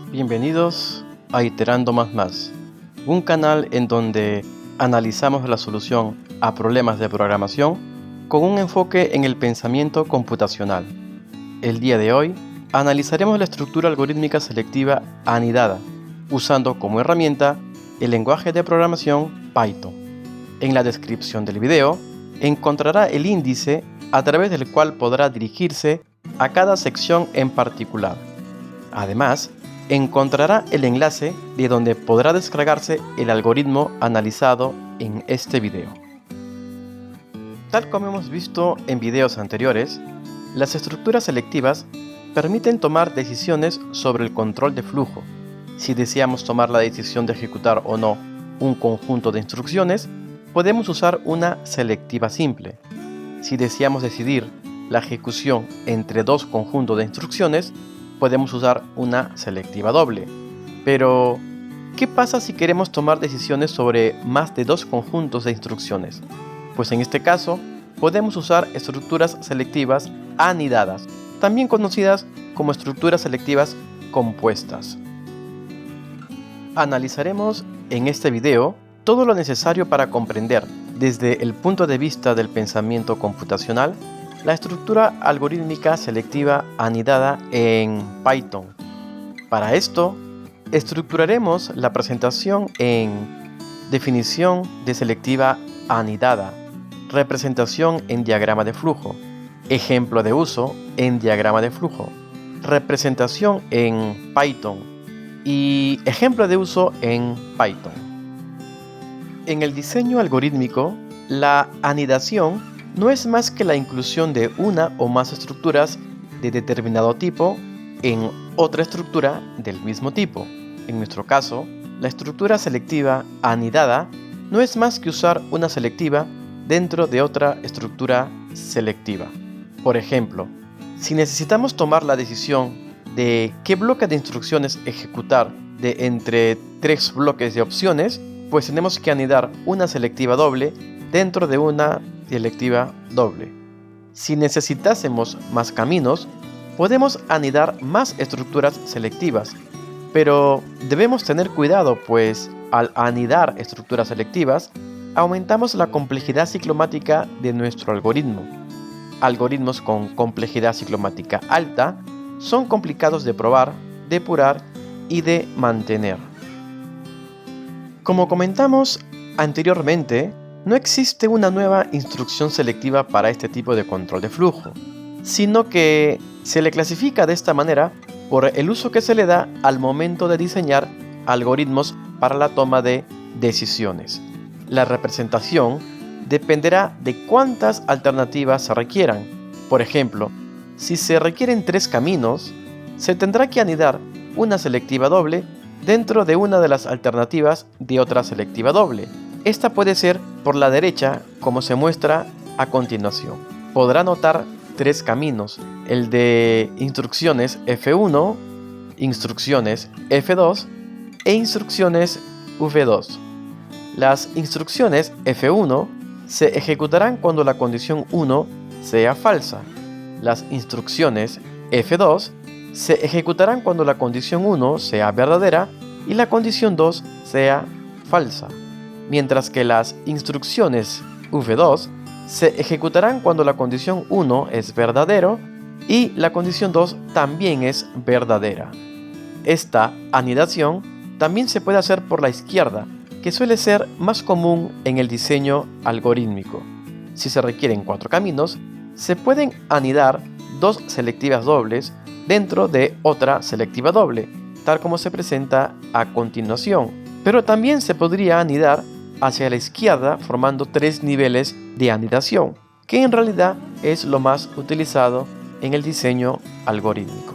Bienvenidos a Iterando Más, un canal en donde analizamos la solución a problemas de programación con un enfoque en el pensamiento computacional. El día de hoy analizaremos la estructura algorítmica selectiva anidada, usando como herramienta el lenguaje de programación Python. En la descripción del video encontrará el índice a través del cual podrá dirigirse a cada sección en particular. Además, encontrará el enlace de donde podrá descargarse el algoritmo analizado en este video. Tal como hemos visto en videos anteriores, las estructuras selectivas permiten tomar decisiones sobre el control de flujo. Si deseamos tomar la decisión de ejecutar o no un conjunto de instrucciones, podemos usar una selectiva simple. Si deseamos decidir la ejecución entre dos conjuntos de instrucciones, podemos usar una selectiva doble. Pero, ¿qué pasa si queremos tomar decisiones sobre más de dos conjuntos de instrucciones? Pues en este caso, podemos usar estructuras selectivas anidadas, también conocidas como estructuras selectivas compuestas. Analizaremos en este video todo lo necesario para comprender, desde el punto de vista del pensamiento computacional, la estructura algorítmica selectiva anidada en Python. Para esto, estructuraremos la presentación en definición de selectiva anidada, representación en diagrama de flujo, ejemplo de uso en diagrama de flujo, representación en Python y ejemplo de uso en Python. En el diseño algorítmico, la anidación no es más que la inclusión de una o más estructuras de determinado tipo en otra estructura del mismo tipo. En nuestro caso, la estructura selectiva anidada no es más que usar una selectiva dentro de otra estructura selectiva. Por ejemplo, si necesitamos tomar la decisión de qué bloque de instrucciones ejecutar de entre tres bloques de opciones, pues tenemos que anidar una selectiva doble dentro de una selectiva doble. Si necesitásemos más caminos, podemos anidar más estructuras selectivas, pero debemos tener cuidado, pues al anidar estructuras selectivas, aumentamos la complejidad ciclomática de nuestro algoritmo. Algoritmos con complejidad ciclomática alta son complicados de probar, depurar y de mantener. Como comentamos anteriormente, no existe una nueva instrucción selectiva para este tipo de control de flujo, sino que se le clasifica de esta manera por el uso que se le da al momento de diseñar algoritmos para la toma de decisiones. La representación dependerá de cuántas alternativas se requieran. Por ejemplo, si se requieren tres caminos, se tendrá que anidar una selectiva doble dentro de una de las alternativas de otra selectiva doble. Esta puede ser por la derecha, como se muestra a continuación. Podrá notar tres caminos: el de instrucciones F1, instrucciones F2 e instrucciones V2. Las instrucciones F1 se ejecutarán cuando la condición 1 sea falsa. Las instrucciones F2 se ejecutarán cuando la condición 1 sea verdadera y la condición 2 sea falsa, mientras que las instrucciones V2 se ejecutarán cuando la condición 1 es verdadero y la condición 2 también es verdadera. Esta anidación también se puede hacer por la izquierda, que suele ser más común en el diseño algorítmico. Si se requieren 4 caminos, se pueden anidar dos selectivas dobles dentro de otra selectiva doble, tal como se presenta a continuación. Pero también se podría anidar hacia la izquierda formando 3 niveles de anidación, que en realidad es lo más utilizado en el diseño algorítmico.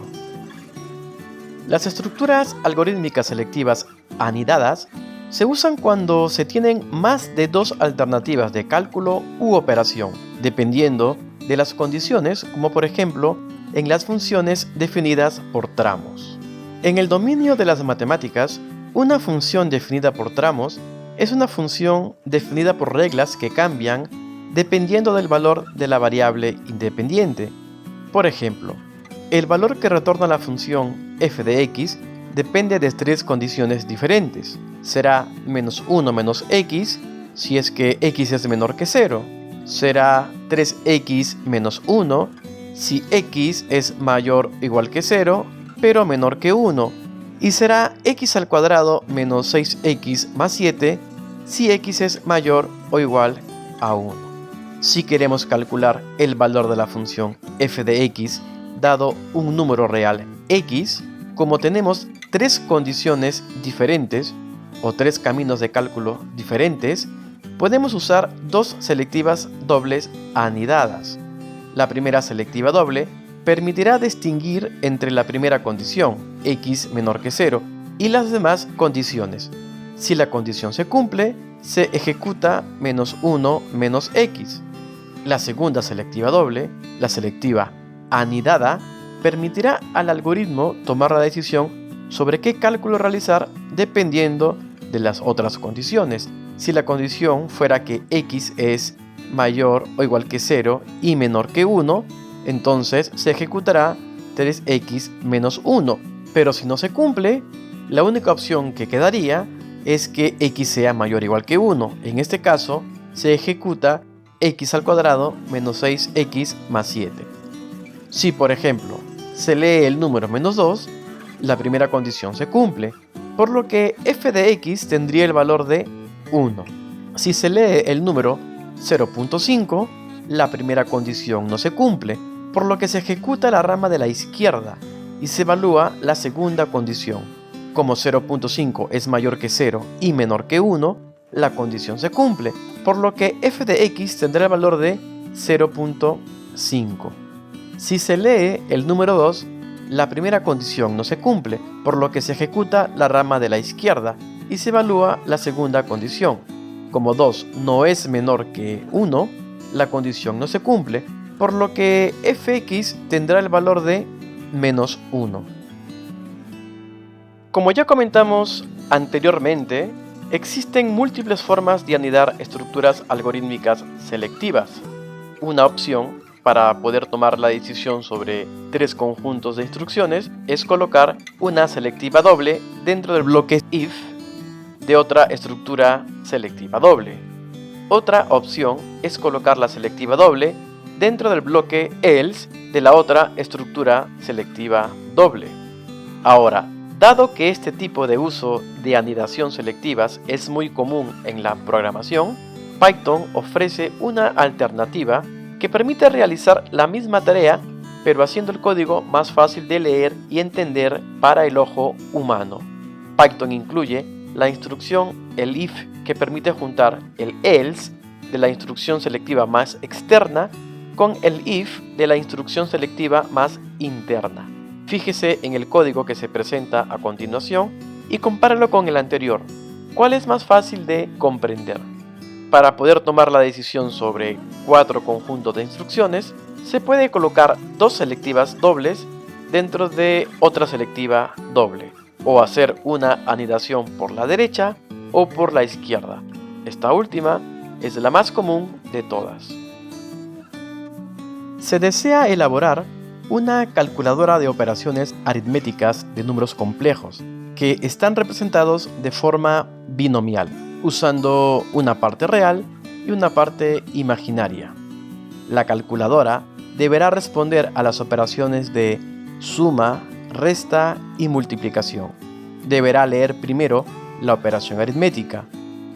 Las estructuras algorítmicas selectivas anidadas se usan cuando se tienen más de dos alternativas de cálculo u operación, dependiendo de las condiciones, como por ejemplo en las funciones definidas por tramos. En el dominio de las matemáticas, una función definida por tramos es una función definida por reglas que cambian dependiendo del valor de la variable independiente. Por ejemplo, el valor que retorna la función f de x depende de tres condiciones diferentes. Será -1 menos x si es que x es menor que 0. Será 3x menos 1 si x es mayor o igual que 0, pero menor que 1. Y será x al cuadrado menos 6x más 7 si x es mayor o igual a 1. Si queremos calcular el valor de la función f de x dado un número real x, como tenemos tres condiciones diferentes o tres caminos de cálculo diferentes, podemos usar dos selectivas dobles anidadas. La primera selectiva doble permitirá distinguir entre la primera condición, x menor que 0, y las demás condiciones. Si la condición se cumple, se ejecuta -1 menos x. La segunda selectiva doble, la selectiva anidada, permitirá al algoritmo tomar la decisión sobre qué cálculo realizar dependiendo de las otras condiciones. Si la condición fuera que x es mayor o igual que 0 y menor que 1, entonces se ejecutará 3x menos 1. Pero si no se cumple, la única opción que quedaría es que x sea mayor o igual que 1. En este caso, se ejecuta x al cuadrado menos 6x más 7. Si, por ejemplo, se lee el número menos 2, la primera condición se cumple, por lo que f de x tendría el valor de 1. Si se lee el número 0.5, la primera condición no se cumple, por lo que se ejecuta la rama de la izquierda y se evalúa la segunda condición. Como 0.5 es mayor que 0 y menor que 1, la condición se cumple, por lo que f de x tendrá el valor de 0.5. Si se lee el número 2, la primera condición no se cumple, por lo que se ejecuta la rama de la izquierda y se evalúa la segunda condición. Como 2 no es menor que 1, la condición no se cumple, por lo que fx tendrá el valor de -1. Como ya comentamos anteriormente, existen múltiples formas de anidar estructuras algorítmicas selectivas. Una opción para poder tomar la decisión sobre tres conjuntos de instrucciones es colocar una selectiva doble dentro del bloque if de otra estructura selectiva doble. Otra opción es colocar la selectiva doble dentro del bloque else de la otra estructura selectiva doble. Ahora, dado que este tipo de uso de anidación selectivas es muy común en la programación, Python ofrece una alternativa que permite realizar la misma tarea, pero haciendo el código más fácil de leer y entender para el ojo humano. Python incluye la instrucción elif, que permite juntar el else de la instrucción selectiva más externa con el if de la instrucción selectiva más interna. Fíjese en el código que se presenta a continuación y compáralo con el anterior. ¿Cuál es más fácil de comprender? Para poder tomar la decisión sobre 4 conjuntos de instrucciones, se puede colocar dos selectivas dobles dentro de otra selectiva doble, o hacer una anidación por la derecha o por la izquierda. Esta última es la más común de todas. Se desea elaborar una calculadora de operaciones aritméticas de números complejos que están representados de forma binomial, usando una parte real y una parte imaginaria. La calculadora deberá responder a las operaciones de suma, resta y multiplicación. Deberá leer primero la operación aritmética,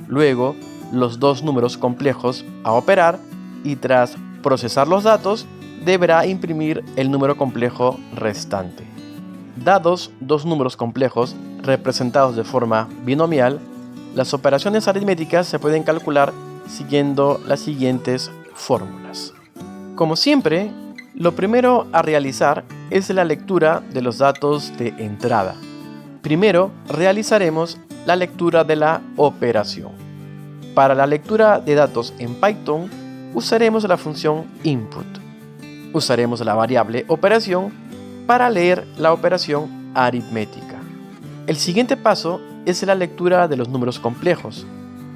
luego los dos números complejos a operar y tras procesar los datos deberá imprimir el número complejo restante. Dados dos números complejos representados de forma binomial, las operaciones aritméticas se pueden calcular siguiendo las siguientes fórmulas. Como siempre, lo primero a realizar es la lectura de los datos de entrada. Primero realizaremos la lectura de la operación. Para la lectura de datos en Python usaremos la función input. Usaremos la variable operación para leer la operación aritmética. El siguiente paso es la lectura de los números complejos.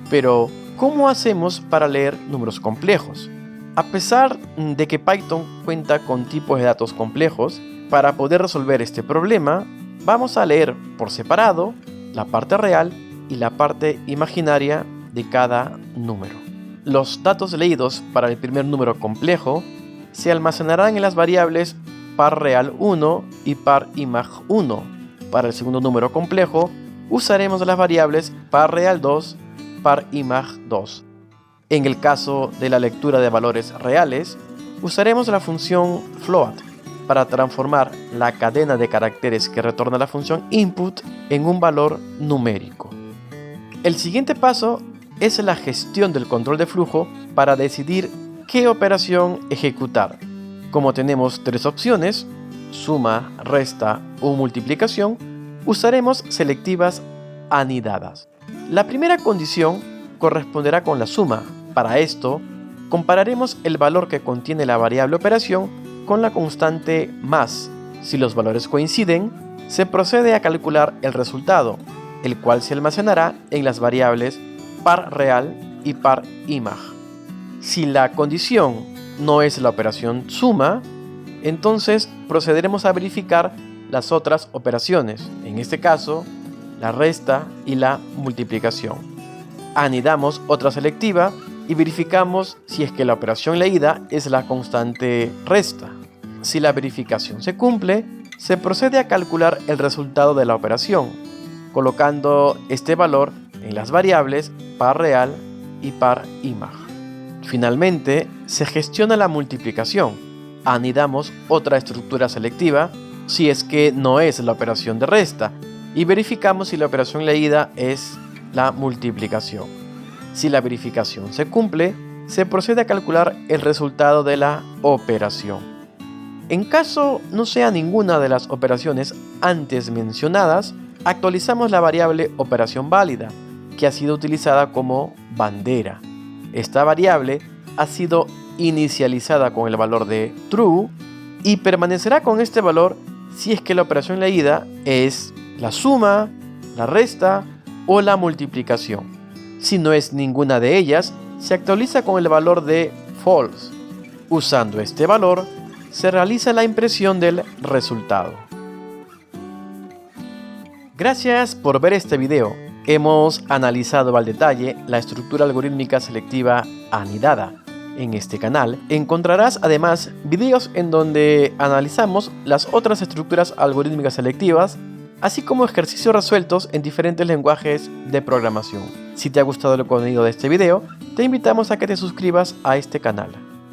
Pero, ¿cómo hacemos para leer números complejos? A pesar de que Python cuenta con tipos de datos complejos, para poder resolver este problema, vamos a leer por separado la parte real y la parte imaginaria de cada número. Los datos leídos para el primer número complejo se almacenarán en las variables par real 1 y par imag 1. Para el segundo número complejo usaremos las variables par real 2, par imag 2. En el caso de la lectura de valores reales, usaremos la función float para transformar la cadena de caracteres que retorna la función input en un valor numérico. El siguiente paso es la gestión del control de flujo para decidir qué operación ejecutar. Como tenemos tres opciones, suma, resta o multiplicación, usaremos selectivas anidadas. La primera condición corresponderá con la suma. Para esto, compararemos el valor que contiene la variable operación con la constante más. Si los valores coinciden, se procede a calcular el resultado, el cual se almacenará en las variables par real y par imag. Si la condición no es la operación suma, entonces procederemos a verificar las otras operaciones, en este caso, la resta y la multiplicación. Anidamos otra selectiva y verificamos si es que la operación leída es la constante resta. Si la verificación se cumple, se procede a calcular el resultado de la operación, colocando este valor en las variables par real y par imag. Finalmente, se gestiona la multiplicación. Anidamos otra estructura selectiva si es que no es la operación de resta y verificamos si la operación leída es la multiplicación. Si la verificación se cumple, se procede a calcular el resultado de la operación. En caso no sea ninguna de las operaciones antes mencionadas, actualizamos la variable operación válida, que ha sido utilizada como bandera. Esta variable ha sido inicializada con el valor de true y permanecerá con este valor si es que la operación leída es la suma, la resta o la multiplicación. Si no es ninguna de ellas, se actualiza con el valor de false. Usando este valor, se realiza la impresión del resultado. Gracias por ver este video. Hemos analizado al detalle la estructura algorítmica selectiva anidada. En este canal encontrarás además videos en donde analizamos las otras estructuras algorítmicas selectivas, así como ejercicios resueltos en diferentes lenguajes de programación. Si te ha gustado el contenido de este video, te invitamos a que te suscribas a este canal.